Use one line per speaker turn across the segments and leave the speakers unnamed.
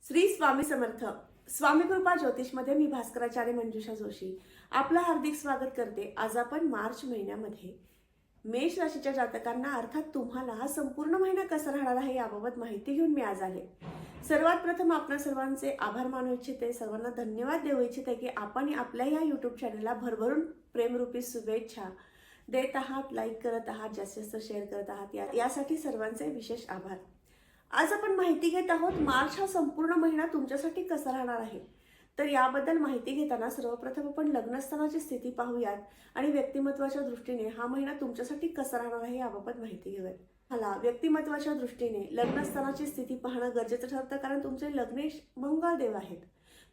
श्री स्वामी समर्थ. स्वामी कृपा ज्योतिषमध्ये मी भास्कराचार्य मंजुषा जोशी आपलं हार्दिक स्वागत करते. आज आपण मार्च महिन्यामध्ये मेष राशीच्या जातकांना अर्थात तुम्हाला हा संपूर्ण महिना कसा राहणार आहे याबाबत माहिती घेऊन मी आज आले. सर्वात प्रथम आपल्या सर्वांचे आभार मानू इच्छिते, सर्वांना धन्यवाद देऊ इच्छिते की आपण आपल्या या यूट्यूब चॅनलला भरभरून प्रेमरूपी शुभेच्छा देत आहात, लाईक करत आहात, जास्तीत जास्त शेअर करत आहात. यासाठी सर्वांचे विशेष आभार. आज आपण माहिती घेत आहोत मार्च हा संपूर्ण महिना तुमच्यासाठी कसा राहणार आहे. तर याबद्दल माहिती घेताना सर्वप्रथम आपण लग्नस्थानाची स्थिती पाहूयात आणि व्यक्तिमत्वाच्या दृष्टीने हा महिना तुमच्यासाठी कसा राहणार आहे याबाबत माहिती घेऊयात. मला व्यक्तिमत्वाच्या दृष्टीने लग्नस्थानाची स्थिती पाहणं गरजेचं ठरतं, कारण तुमचे लग्नेश मंगळदेव आहेत.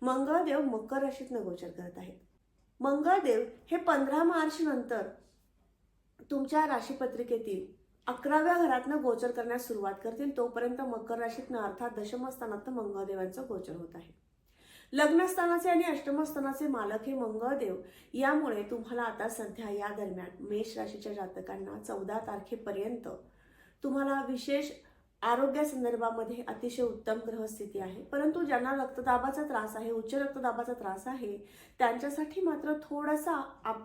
मंगळदेव मकर राशीतनं गोचर करत आहेत. मंगळदेव हे 15 मार्च नंतर तुमच्या राशीपत्रिकेतील 11व्या घरातनं गोचर करण्यास सुरुवात करतील. तोपर्यंत मकर राशीतनं अर्थात दशमस्थानात मंगळदेवांचं गोचर होत आहे. लग्नस्थानाचे आणि अष्टमस्थानाचे मालक हे मंगळदेव. यामुळे तुम्हाला आता सध्या या दरम्यान मेष राशीच्या जातकांना 14 तारखेपर्यंत तुम्हाला विशेष आरोग्यासंदर्भामध्ये अतिशय उत्तम ग्रहस्थिती आहे. परंतु ज्यांना रक्तदाबाचा त्रास आहे, उच्च रक्तदाबाचा त्रास आहे, त्यांच्यासाठी मात्र थोडासा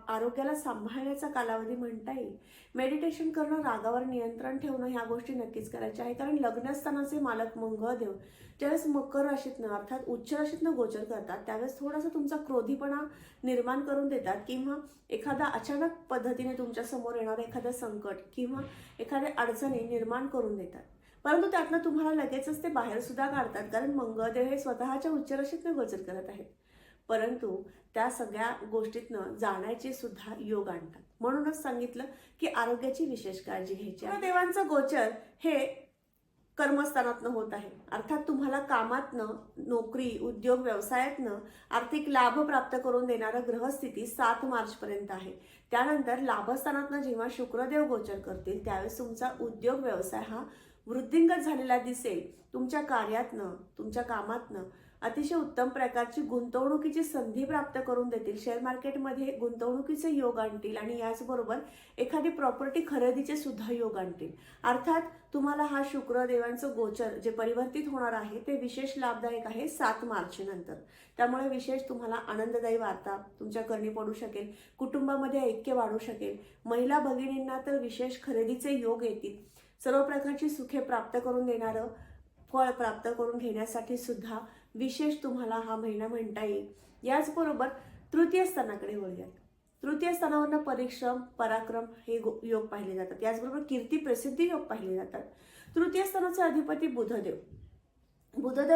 आरोग्याला सांभाळण्याचा कालावधी म्हणता येईल. मेडिटेशन करणं, रागावर नियंत्रण ठेवणं ह्या गोष्टी नक्कीच करायच्या आहे. कारण लग्नस्थानाचे मालक मंगळदेव ज्यावेळेस मकर राशीतनं अर्थात उच्च राशीतनं गोचर करतात त्यावेळेस थोडासा तुमचा क्रोधीपणा निर्माण करून देतात, किंवा एखादा अचानक पद्धतीने तुमच्या समोर येणारं एखादं संकट किंवा एखाद्या अडचणी निर्माण करून देतात. परंतु त्यातनं तुम्हाला लगेचच ते बाहेर सुद्धा काढतात, कारण मंगळदेव हे स्वतःच्या उच्च राशीतनं गोचर करत आहेत. परंतु त्या सगळ्या गोष्टीतनं जाण्याचे सुद्धा योग आणतात. म्हणूनच सांगितलं की आरोग्याची विशेष काळजी घ्यायची. देवांचं गोचर हे कर्मस्थानातनं होत आहे. अर्थात तुम्हाला कामातनं, नोकरी, उद्योग, व्यवसायातनं आर्थिक लाभ प्राप्त करून देणारं ग्रहस्थिती 7 मार्च पर्यंत आहे. त्यानंतर लाभस्थानातनं जेव्हा शुक्रदेव गोचर करतील त्यावेळेस तुमचा उद्योग व्यवसाय हा वृद्धिंगत झालेला दिसेल. तुमच्या कार्यातनं, तुमच्या कामातनं अतिशय उत्तम प्रकारची गुंतवणुकीची संधी प्राप्त करून देतील. शेअर मार्केटमध्ये गुंतवणुकीचे योग आणतील आणि याचबरोबर एखादी प्रॉपर्टी खरेदीचे सुद्धा योग आणतील. अर्थात तुम्हाला हा शुक्रदेवांचं गोचर जे परिवर्तित होणार आहे ते विशेष लाभदायक आहे 7 मार्च नंतर. त्यामुळे विशेष तुम्हाला आनंददायी वार्ता तुमच्या करणी पडू शकेल. कुटुंबामध्ये ऐक्य वाढू शकेल. महिला भगिनींना तर विशेष खरेदीचे योग येतील. सर्व प्रकारची सुखे प्राप्त करून देणारं फळ प्राप्त करून घेण्यासाठी सुद्धा विशेष तुम्हाला हा महिना म्हणता येईल. याचबरोबर तृतीय स्थानाकडे वळूयात. तृतीय स्थानावरनं परिश्रम, पराक्रम हे योग पाहिले जातात. याचबरोबर कीर्ती, प्रसिद्धी योग पाहिले जातात. तृतीय स्थानाचे अधिपती बुधदेव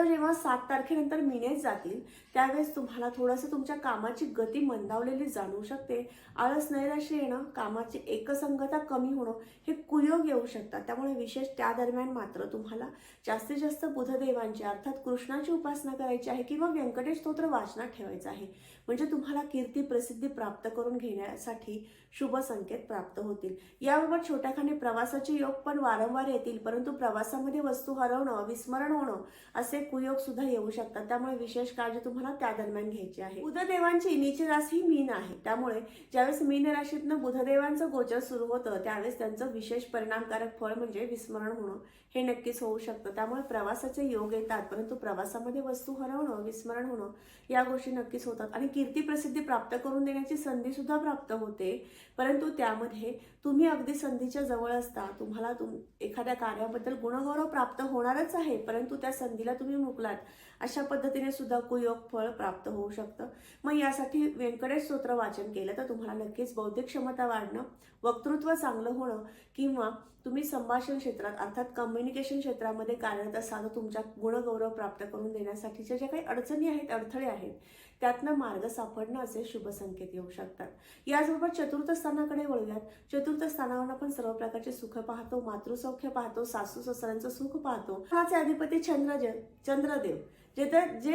जेव्हा 7 तारखेनंतर मीनेत जातील त्यावेळेस तुम्हाला थोडंसं तुमच्या कामाची गती मंदावलेली जाणवू शकते. आळस, नैराश्य येणं, कामाची एकसंगता कमी होणं हे कुयोग येऊ शकतात. त्यामुळे विशेष त्या दरम्यान मात्र तुम्हाला जास्तीत जास्त बुधदेवांची अर्थात कृष्णाची उपासना करायची आहे किंवा व्यंकटेश स्तोत्र वाचनात ठेवायचं आहे. म्हणजे तुम्हाला कीर्ती, प्रसिद्धी प्राप्त करून घेण्यासाठी शुभ संकेत प्राप्त होतील. याबरोबर छोट्याखानी प्रवासाचे योग पण वारंवार येतील, परंतु प्रवासामध्ये वस्तू हरवणं, विस्मरण होणं असे कुयोग सुद्धा येऊ शकतात. त्यामुळे विशेष काळजी तुम्हाला त्या दरम्यान घ्यायची आहे. बुधदेवांची नीच राशी मीन आहे. त्यामुळे ज्यावेळेस मीन राशीतनं बुधदेवांचं गोचर सुरू होतं त्यावेळेस त्यांचं विशेष परिणामकारक फळ म्हणजे विस्मरण होणं हे नक्कीच होऊ शकतं. त्यामुळे प्रवासाचे योग येतात, परंतु प्रवासामध्ये वस्तू हरवणं, विस्मरण होणं या गोष्टी नक्कीच होतात. आणि कीर्ती, प्रसिद्धी प्राप्त करून देण्याची संधी सुद्धा प्राप्त होते, परंतु त्यामध्ये तुम्ही अगदी संधीच्या जवळ असता. तुम्हाला एखाद्या कार्याबद्दल गुणगौरव प्राप्त होणारच आहे, परंतु त्या संधीला तुम्ही मुकलात अशा पद्धतीने सुद्धा कुयोग फळ प्राप्त होऊ शकतं. मग यासाठी व्यंकटेश स्तोत्र वाचन केलं तर तुम्हाला नक्कीच बौद्धिक क्षमता वाढणं, वक्तृत्व चांगलं होणं, किंवा तुम्ही संभाषण क्षेत्रात अर्थात कम्युनिकेशन क्षेत्रामध्ये कार्यरत असाल तर तुमच्या गुणगौरव प्राप्त करून देण्यासाठीच्या ज्या काही अडचणी आहेत, अडथळे आहेत, त्यातनं मार्ग सापडणं असे शुभ संकेत येऊ शकतात. याचबरोबर चतुर्थ स्थानाकडे वळूयात. चतुर्थ स्थानावर आपण सर्व प्रकारचे सुख पाहतो, मातृसौख्य पाहतो, सासू सासऱ्यांचं सुख पाहतो. हाचे अधिपती चंद्रदेव जे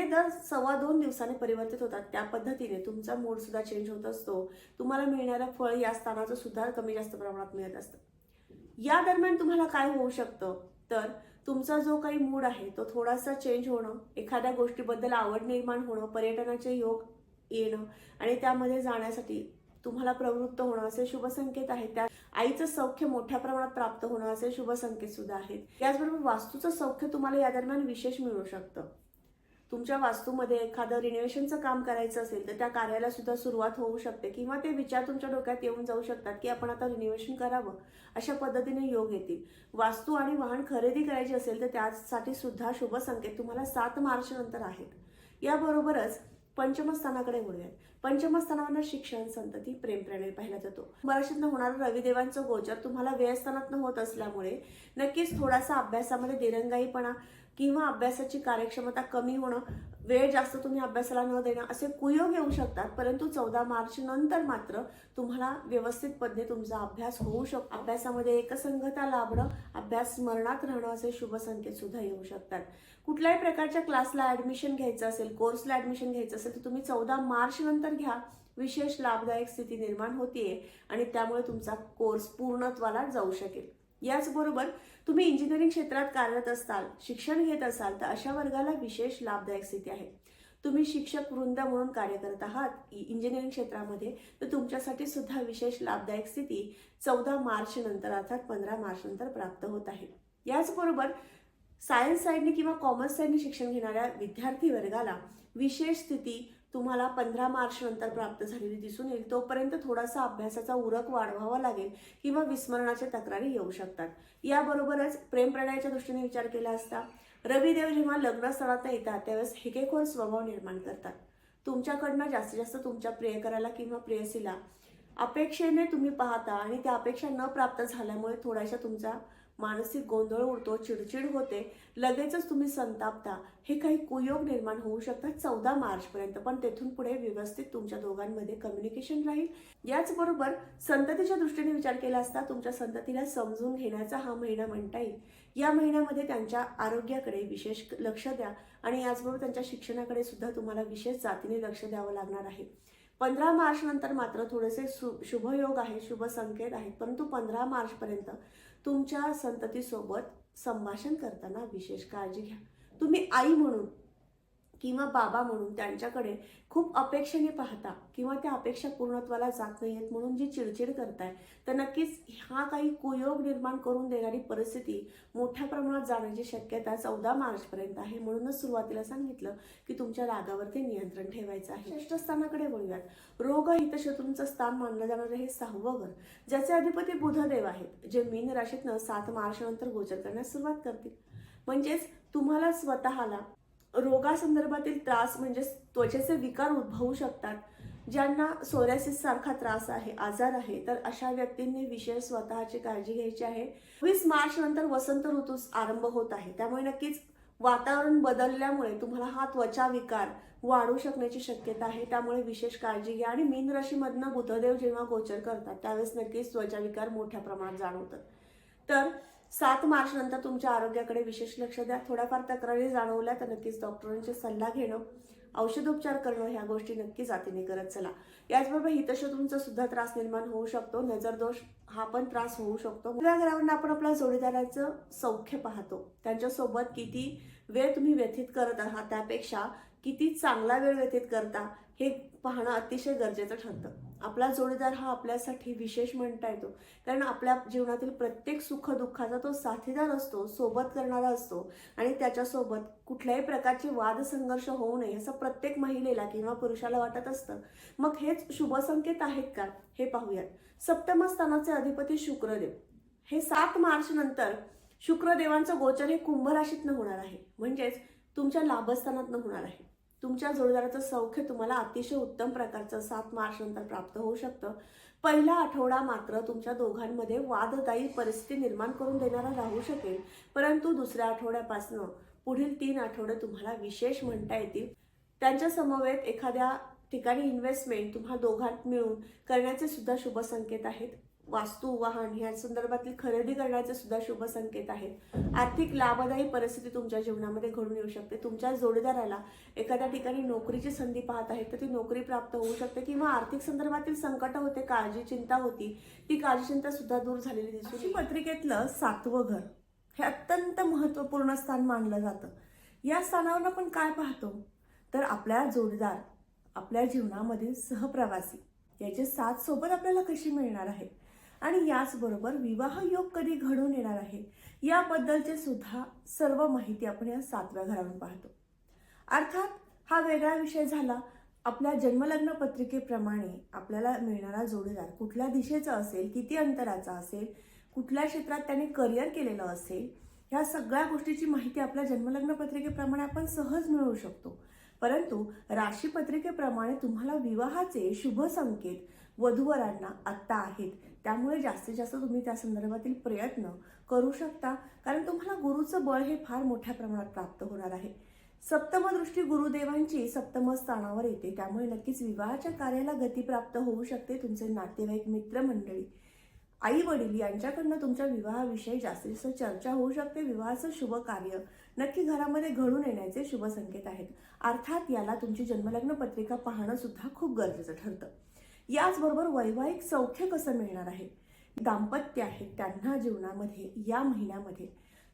दर 2.25 दिवसांनी परिवर्तित होतात. त्या पद्धतीने तुमचा मूड सुद्धा चेंज होत असतो. तुम्हाला मिळणारं फळ या स्थानाचं सुद्धा कमी जास्त प्रमाणात मिळत असतं. या दरम्यान तुम्हाला काय होऊ शकतं तर तुमचा जो काही मूड आहे तो थोडासा चेंज होणं, एखाद्या गोष्टीबद्दल आवड निर्माण होणं, पर्यटनाचे योग येणं आणि त्यामध्ये जाण्यासाठी तुम्हाला प्रवृत्त होणं असे शुभ संकेत आहेत. त्या आईचं सौख्य मोठ्या प्रमाणात प्राप्त होणं असे शुभ संकेत सुद्धा आहेत. त्याचबरोबर वास्तूचं सौख्य तुम्हाला या दरम्यान विशेष मिळू शकतं. तुमच्या वास्तूमध्ये एखादं रिनोव्हेशनचं काम करायचं असेल तर त्या कार्याला सुद्धा सुरुवात होऊ शकते किंवा ते विचार तुमच्या डोक्यात येऊन जाऊ शकतात की आपण आता रिनोव्हेशन करावं, अशा पद्धतीने योग येतील. वास्तू आणि वाहन खरेदी करायची असेल तर त्यासाठी सुद्धा शुभ संकेत तुम्हाला 7 मार्च नंतर आहेत. याबरोबरच पंचमस्थानाकडे वळूयात. पंचमस्थानावर शिक्षण, संतती, प्रेम, प्रणय पाहिला जातो. कुंभराशीतनं होणारं रविदेवांचं गोचर तुम्हाला व्ययस्थानातनं होत असल्यामुळे नक्कीच थोडासा अभ्यासामध्ये दिरंगाईपणा किंवा अभ्यासाची कार्यक्षमता कमी होणं, वेळ जास्त तुम्ही अभ्यासाला न देणं असे कुयोग येऊ शकतात. परंतु 14 मार्च नंतर मात्र तुम्हाला व्यवस्थित पद्धतीने तुमचा अभ्यास होऊ शकतो. अभ्यासामध्ये एकसंगता लाभणं, अभ्यास स्मरणात राहणं असे शुभ संकेत सुद्धा येऊ शकतात. कुठल्याही प्रकारच्या क्लासला ऍडमिशन घ्यायचं असेल, कोर्सला ऍडमिशन घ्यायचं असेल तर तुम्ही 14 मार्च नंतर घ्या. विशेष लाभदायक स्थिती निर्माण होतीये आणि त्यामुळे तुमचा कोर्स पूर्णत्वाला जाऊ शकेल. याचबरोबर तुम्ही इंजिनिअरिंग क्षेत्रात कार्यरत असाल, शिक्षण घेत असाल तर अशा वर्गाला विशेष लाभदायक स्थिती आहे. तुम्ही शिक्षक वृंद म्हणून कार्य करत आहात इंजिनिअरिंग क्षेत्रामध्ये तर तुमच्यासाठी सुद्धा विशेष लाभदायक स्थिती 14 मार्च नंतर अर्थात 15 मार्च नंतर प्राप्त होत आहे. याचबरोबर सायन्स साईडने किंवा कॉमर्स साईडने शिक्षण घेणाऱ्या विद्यार्थी वर्गाला विशेष स्थिती तुम्हाला 15 मार्च नंतर प्राप्त झालेली दिसून येईल. तोपर्यंत थोडासा अभ्यासाचा उरक वाढवावा लागेल किंवा विस्मरणाच्या तक्रारी येऊ शकतात. याबरोबरच प्रेम प्रणयाच्या दृष्टीने विचार केला असता रविदेव जेव्हा लग्नस्थळात येतात त्यावेळेस हेकेखोर स्वभाव निर्माण करतात. तुमच्याकडनं जास्तीत जास्त तुमच्या प्रियकराला किंवा प्रेयसीला अपेक्षेने तुम्ही पाहता आणि त्या अपेक्षा न प्राप्त झाल्यामुळे थोड्याशा तुमचा मानसिक गोंधळ उडतो, चिडचिड होते, लगेचच तुम्ही संतापता. हे काही कुयोग निर्माण होऊ शकतात 14 मार्च पर्यंत, पण तेथून पुढे व्यवस्थित तुमच्या दोघांमध्ये कम्युनिकेशन राहील. याचबरोबर संततीच्या दृष्टीने विचार केला असता तुमच्या संततीला समजून घेण्याचा हा महिना म्हणता येईल. या महिन्यामध्ये त्यांच्या आरोग्याकडे विशेष लक्ष द्या आणि याचबरोबर त्यांच्या शिक्षणाकडे सुद्धा तुम्हाला विशेष जातीने लक्ष द्यावं लागणार आहे. 15 मार्च नंतर मात्र थोडेसे शुभयोग आहे, शुभ संकेत आहेत, परंतु 15 मार्च पर्यंत तुमच्या संततीसोबत संभाषण करताना विशेष काळजी घ्या. तुम्ही आई म्हणून किंवा बाबा म्हणून त्यांच्याकडे खूप अपेक्षेने पाहता किंवा त्या अपेक्षा पूर्णत्वाला जात नाहीयेत म्हणून जी चिडचिड करताय तर नक्कीच हा काही कुयोग निर्माण करून देणारी परिस्थिती मोठ्या प्रमाणात जाण्याची शक्यता 14 मार्च पर्यंत आहे. म्हणूनच सुरुवातीला सांगितलं की तुमच्या रागावरती नियंत्रण ठेवायचं आहे. षष्ठ स्थानाकडे वळूयात. रोग हितशत्रूंचं स्थान मानलं जाणारं हे 6वं घर, ज्याचे अधिपती बुधदेव आहेत, जे मीन राशीतनं 7 मार्च नंतर गोचर करण्यास सुरुवात करतील. म्हणजेच तुम्हाला स्वतःला रोगासंदर्भातील त्रास म्हणजे त्वचेचे विकार उद्भवू शकतात. ज्यांना सोरायसिस सारखा त्रास आहे, आजार आहे, तर अशा व्यक्तींनी विशेष स्वतःची काळजी घ्यायची आहे. 20 मार्च नंतर वसंत ऋतू आरंभ होत आहे, त्यामुळे नक्कीच वातावरण बदलल्यामुळे तुम्हाला हा त्वचा विकार वाढू शकण्याची शक्यता आहे. त्यामुळे विशेष काळजी घ्या. आणि मीन राशीमधनं बुधदेव जेव्हा गोचर करतात त्यावेळेस नक्कीच त्वचा विकार मोठ्या प्रमाणात जाणवतात. तर 7 मार्च नंतर तुमच्या आरोग्याकडे विशेष लक्ष द्या. थोड्याफार तक्रारी जाणवल्या तर नक्कीच डॉक्टरांचे सल्ला घेणं, औषधोपचार करणं ह्या गोष्टी नक्की जातीने करत चला. याचबरोबर हितशत्रूंचा सुद्धा त्रास निर्माण होऊ शकतो. नजर दोष हा पण त्रास होऊ शकतो. या घरावरून आपण आपल्या जोडीदाराचं सौख्य पाहतो. त्यांच्यासोबत किती वेळ तुम्ही व्यतीत करत आहात त्यापेक्षा किती चांगला वेळ व्यतीत करता हे पाहणं अतिशय गरजेचं ठरतं. आपला जोडीदार हा आपल्यासाठी विशेष म्हणता येतो, कारण आपल्या जीवनातील प्रत्येक सुख दुःखाचा तो साथीदार असतो, सोबत करणारा असतो आणि त्याच्यासोबत कुठल्याही प्रकारचे वाद संघर्ष होऊ नये असं प्रत्येक महिलेला किंवा पुरुषाला वाटत असतं. मग हेच शुभ संकेत आहेत का हे पाहूयात. सप्तम स्थानाचे अधिपती शुक्रदेव हे 7 मार्च नंतर शुक्रदेवांचं गोचर हे कुंभ राशीतनं होणार आहे, म्हणजेच तुमच्या लाभस्थानातनं होणार आहे. तुमच्या जोडीदाराचं सौख्य तुम्हाला अतिशय उत्तम प्रकारचं 7 मार्च नंतर प्राप्त होऊ शकतं. पहिला आठवडा मात्र तुमच्या दोघांमध्ये वाददायी परिस्थिती निर्माण करून देणारा राहू शकेल, परंतु दुसऱ्या आठवड्यापासून पुढील 3 आठवडे तुम्हाला विशेष म्हणता येतील. त्यांच्या समवेत एखाद्या ठिकाणी इन्व्हेस्टमेंट तुम्हा दोघांत मिळून करण्याचे सुद्धा शुभ संकेत आहेत. वास्तू, वाहन ह्या संदर्भातील खरेदी करण्याचे सुद्धा शुभ संकेत आहेत. आर्थिक लाभदायी परिस्थिती तुमच्या जीवनामध्ये घडून येऊ शकते. तुमच्या जोडीदाराला एखाद्या ठिकाणी नोकरीची संधी पाहत आहेत तर ती नोकरी प्राप्त होऊ शकते किंवा आर्थिक संदर्भातील संकट होते, काळजी चिंता होती, ती काळजी चिंता सुद्धा दूर झालेली दिसते. पत्रिकेतलं 7वं घर हे अत्यंत महत्त्वपूर्ण स्थान मानलं जातं. या स्थानावर आपण काय पाहतो तर आपल्या जोडीदार, आपल्या जीवनामधील सहप्रवासी याची साथ सोबत आपल्याला कशी मिळणार आहे आणि याचबरोबर विवाह योग कधी घडून येणार आहे याबद्दलचे सुद्धा सर्व माहिती आपण या 7व्या घरावरून पाहतो. अर्थात हा वेगळा विषय झाला. आपल्या जन्मलग्न पत्रिकेप्रमाणे आपल्याला मिळणारा जोडीदार कुठल्या दिशेचा असेल, किती अंतराचा असेल, कुठल्या क्षेत्रात त्याने करिअर केलेलं असेल, ह्या सगळ्या गोष्टीची माहिती आपल्या जन्मलग्न पत्रिकेप्रमाणे आपण सहज मिळवू शकतो. परंतु राशी पत्रिकेप्रमाणे तुम्हाला विवाहाचे शुभ संकेत वधूवरांना आत्ता आहेत. त्यामुळे जास्तीत जास्त तुम्ही त्या संदर्भातील प्रयत्न करू शकता, कारण तुम्हाला गुरुचं बळ हे फार मोठ्या प्रमाणात प्राप्त होणार आहे. सप्तम दृष्टी गुरुदेवांची सप्तम स्थानावर येते, त्यामुळे नक्कीच विवाहाच्या कार्याला गती प्राप्त होऊ शकते. तुमचे नातेवाईक, मित्रमंडळी, आई वडील यांच्याकडनं तुमच्या विवाहाविषयी जास्तीत जास्त चर्चा होऊ शकते. विवाहाचं शुभ कार्य नक्की घरामध्ये घडून येण्याचे शुभ संकेत आहेत. अर्थात याला तुमची जन्मलग्न पत्रिका पाहणं सुद्धा खूप गरजेचं ठरतं. याचबरोबर वैवाहिक सौख्य कसं मिळणार आहे, दाम्पत्य आहे त्यांना जीवनामध्ये या महिन्यामध्ये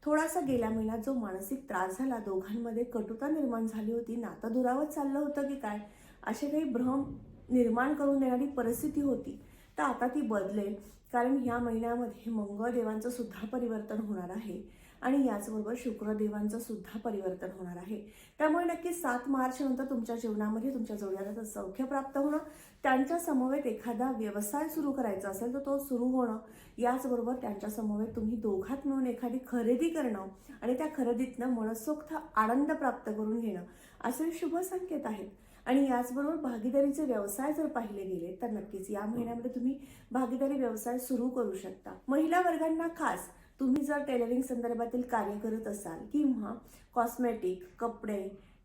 थोडासा गेल्या महिन्यात जो मानसिक त्रास झाला, दोघांमध्ये कटुता निर्माण झाली होती, नातं दुरावत चाललं होतं की काय, असे काही भ्रम निर्माण करून देणारी परिस्थिती होती, तर आता ती बदलेल. कारण या महिन्यामध्ये मंगळदेवांचं सुद्धा परिवर्तन होणार आहे आणि याचबरोबर शुक्रदेवांचं सुद्धा परिवर्तन होणार आहे. त्यामुळे नक्की 7 मार्च नंतर तुमच्या जीवनामध्ये तुमच्या जोडीदाराचं सौख्य प्राप्त होणं, त्यांच्या समवेत एखादा व्यवसाय सुरू करायचा असेल तर तो सुरू होणं, याचबरोबर त्यांच्या समवेत तुम्ही दोघात मिळून एखादी खरेदी करणं आणि त्या खरेदीतनं मनसोक्त आनंद प्राप्त करून घेणं, असे शुभ संकेत आहेत. आणि याचबरोबर भागीदारीचे व्यवसाय जर पाहिले गेले तर नक्कीच या महिन्यामध्ये तुम्ही भागीदारी व्यवसाय सुरू करू शकता. महिला वर्गांना खास तुम्ही जर टेलरिंग संदर्भातील कार्य करत असाल किंवा कॉस्मेटिक, कपडे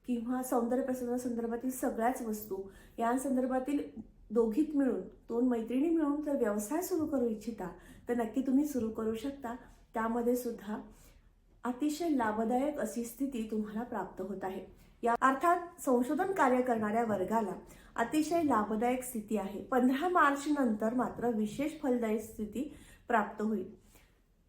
किंवा सौंदर्य प्रसाधना संदर्भातील सगळ्याच वस्तू या संदर्भातील दोघीत मिळून, 2 मैत्रिणी मिळून जर व्यवसाय सुरू करू इच्छिता तर नक्की तुम्ही सुरू करू शकता. त्यामध्ये सुद्धा अतिशय लाभदायक अशी स्थिती तुम्हाला प्राप्त होत आहे. या अर्थात संशोधन कार्य करणाऱ्या वर्गाला अतिशय लाभदायक स्थिती आहे. 15 मार्च नंतर मात्र विशेष फलदायी स्थिती प्राप्त होईल.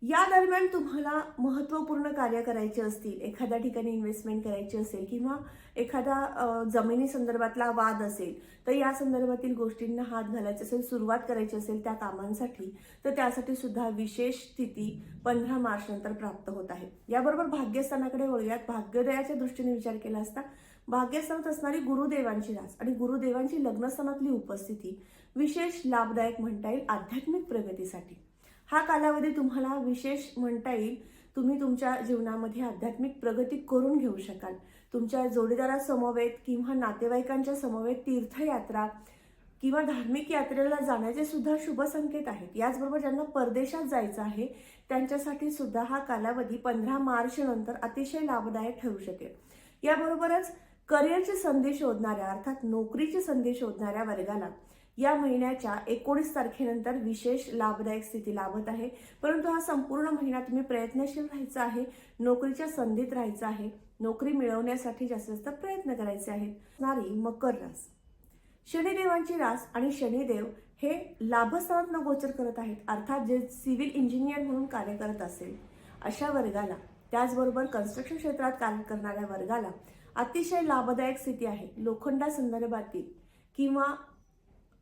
या दरम्यान तुम्हाला महत्त्वपूर्ण कार्य करायचे असतील, एखाद्या ठिकाणी इन्व्हेस्टमेंट करायची असेल किंवा एखादा जमिनी संदर्भातला वाद असेल, तर या संदर्भातील गोष्टींना हात घालायचे असेल, सुरुवात करायची असेल त्या कामांसाठी, तर त्यासाठी सुद्धा विशेष स्थिती 15 मार्च नंतर प्राप्त होत आहे. याबरोबर भाग्यस्थानाकडे वळूयात. भाग्योदयाच्या दृष्टीने विचार केला असता भाग्यस्थानात असणारी गुरुदेवांची रास आणि गुरुदेवांची लग्नस्थानातली उपस्थिती विशेष लाभदायक म्हणता येईल आध्यात्मिक प्रगतीसाठी. हा कालावधी तुम्हाला विशेष म्हणता येईल. तुम्ही तुमच्या जीवनामध्ये आध्यात्मिक प्रगती करून घेऊ शकाल. तुमच्या जोडीदारासमवेत किंवा नातेवाईकांच्या समवेत तीर्थयात्रा किंवा धार्मिक यात्रेला जाण्याचे सुद्धा शुभ संकेत आहेत. याचबरोबर ज्यांना परदेशात जायचं आहे त्यांच्यासाठी सुद्धा हा कालावधी 15 मार्च नंतर अतिशय लाभदायक ठरू शकेल. याबरोबरच करिअरची संधी शोधणाऱ्या अर्थात नोकरीची संधी शोधणाऱ्या वर्गाला या महिन्याच्या 19 तारखेनंतर विशेष लाभदायक स्थिती लाभत आहे. परंतु हा संपूर्ण महिना तुम्ही प्रयत्नशील राहायचं आहे, नोकरीच्या संधीत राहायचं आहे, नोकरी मिळवण्यासाठी जास्तीत जास्त प्रयत्न करायचे आहेत. नारी मकर रास, शनिदेवांची रास आणि शनिदेव हे लाभस्थानात गोचर करत आहेत. अर्थात जे सिव्हिल इंजिनियर म्हणून कार्य करत असेल अशा वर्गाला, त्याचबरोबर कन्स्ट्रक्शन क्षेत्रात कार्य करणाऱ्या वर्गाला अतिशय लाभदायक स्थिती आहे. लोखंडा संदर्भातील किंवा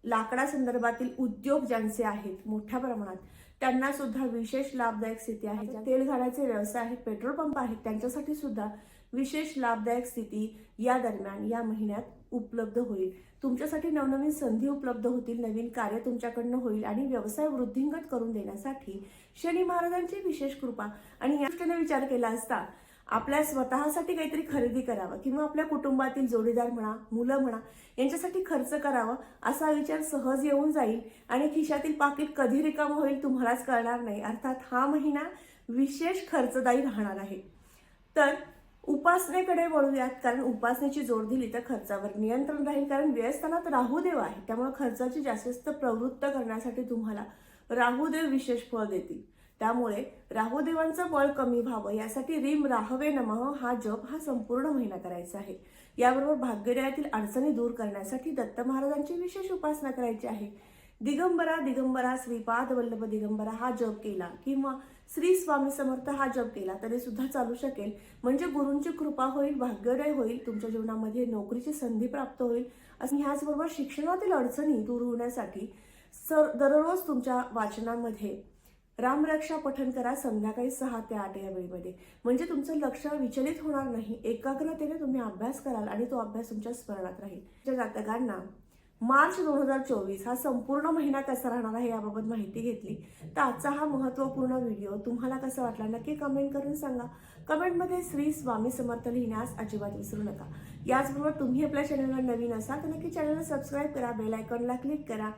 लाकडा संदर्भातील उद्योग ज्यांचे आहेत मोठ्या प्रमाणात त्यांना सुद्धा विशेष लाभदायक स्थिती आहे. तेल घाण्याचे व्यवसाय आहेत, पेट्रोल पंप आहेत, त्यांच्यासाठी सुद्धा विशेष लाभदायक स्थिती या दरम्यान या महिन्यात उपलब्ध होईल. तुमच्यासाठी नवनवीन संधी उपलब्ध होतील, नवीन कार्य तुमच्याकडनं होईल आणि व्यवसाय वृद्धिंगत करून देण्यासाठी शनी महाराजांची विशेष कृपा. आणि या दृष्टीने विचार केला असता आपल्या स्वतःसाठी काहीतरी खरेदी करावं किंवा आपल्या कुटुंबातील जोडीदार म्हणा, मुलं म्हणा यांच्यासाठी खर्च करावं असा विचार सहज येऊन जाईल आणि खिशातील पाकिट कधी रिकामं होईल तुम्हालाच कळणार नाही. अर्थात हा महिना विशेष खर्चदायी राहणार आहे. तर उपासनेकडे वळूयात, कारण उपासनेची जोड दिली तर खर्चावर नियंत्रण राहील. कारण व्ययस्थानात राहुदेव आहे, त्यामुळे खर्चाची जास्त प्रवृत्त करण्यासाठी तुम्हाला राहुदेव विशेष फळ देतील. त्यामुळे राहुदेवांचं बळ कमी व्हावं यासाठी रीम राहवे नमः हा जप हा संपूर्ण महिना करायचा आहे. याबरोबर भाग्योदयातील अडचणी दूर करण्यासाठी दत्त महाराजांची विशेष उपासना करायची आहे. दिगंबरा दिगंबरा श्रीपाद वल्लभ दिगंबरा हा जप केला किंवा श्री स्वामी समर्थ हा जप केला तरी सुद्धा चालू शकेल. म्हणजे गुरूंची कृपा होईल, भाग्योदय होईल, तुमच्या जीवनामध्ये नोकरीची संधी प्राप्त होईल. आणि ह्याचबरोबर शिक्षणातील अडचणी दूर होण्यासाठी दररोज तुमच्या वाचनामध्ये रामरक्षा पठण करा संध्याकाळी 6 ते 8 या वेळेमध्ये. म्हणजे तुमचं लक्ष विचलित होणार नाही, एकाग्रतेने तुम्ही अभ्यास कराल आणि तो अभ्यास तुमच्या स्मरणात राहील. ज्या जातकांना मार्च 2024 हा संपूर्ण महिना कसा राहणार आहे याबाबत माहिती घेतली, तर आजचा हा महत्त्वपूर्ण व्हिडिओ तुम्हाला कसा वाटला नक्की कमेंट करून सांगा. कमेंटमध्ये श्री स्वामी समर्थ लिहिण्यास अजिबात विसरू नका. याचबरोबर तुम्ही आपल्या चॅनलवर नवीन असाल तर नक्की चॅनलला सबस्क्राईब करा, बेल आयकॉनला क्लिक करा.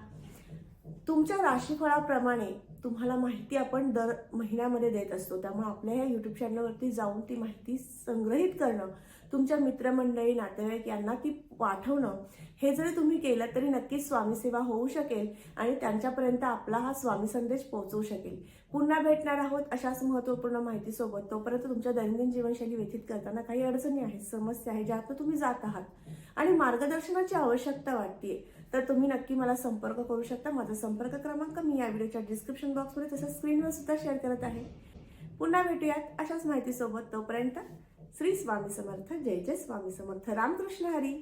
तुमच्या राशीफळाप्रमाणे तुम्हाला माहिती आपण दर महिन्यामध्ये देत असतो, त्यामुळे आपल्या या यूट्यूब चॅनलवरती जाऊन ती माहिती संग्रहित करणं, तुमच्या मित्रमंडळी नातेवाईक यांना ती पाठवणं, हे जरी तुम्ही केलं तरी नक्कीच स्वामी सेवा होऊ शकेल आणि त्यांच्यापर्यंत आपला हा स्वामी संदेश पोहोचवू शकेल. पुन्हा भेटणार आहोत अशाच महत्त्वपूर्ण माहितीसोबत. तोपर्यंत तुमच्या दैनंदिन जीवनशैली व्यतीत करताना काही अडचणी आहेत, समस्या आहेत, ज्यातून तुम्ही जात आहात आणि मार्गदर्शनाची आवश्यकता वाटते, तर तुम्ही नक्की मला संपर्क करू शकता. माझा संपर्क क्रमांक मी या व्हिडिओच्या डिस्क्रिप्शन बॉक्समध्ये तसंच स्क्रीनवर सुद्धा शेअर करत आहे. पुन्हा भेटूयात अशाच माहितीसोबत. तोपर्यंत श्री स्वामी समर्थ. जय जय स्वामी समर्थ. रामकृष्ण हरी.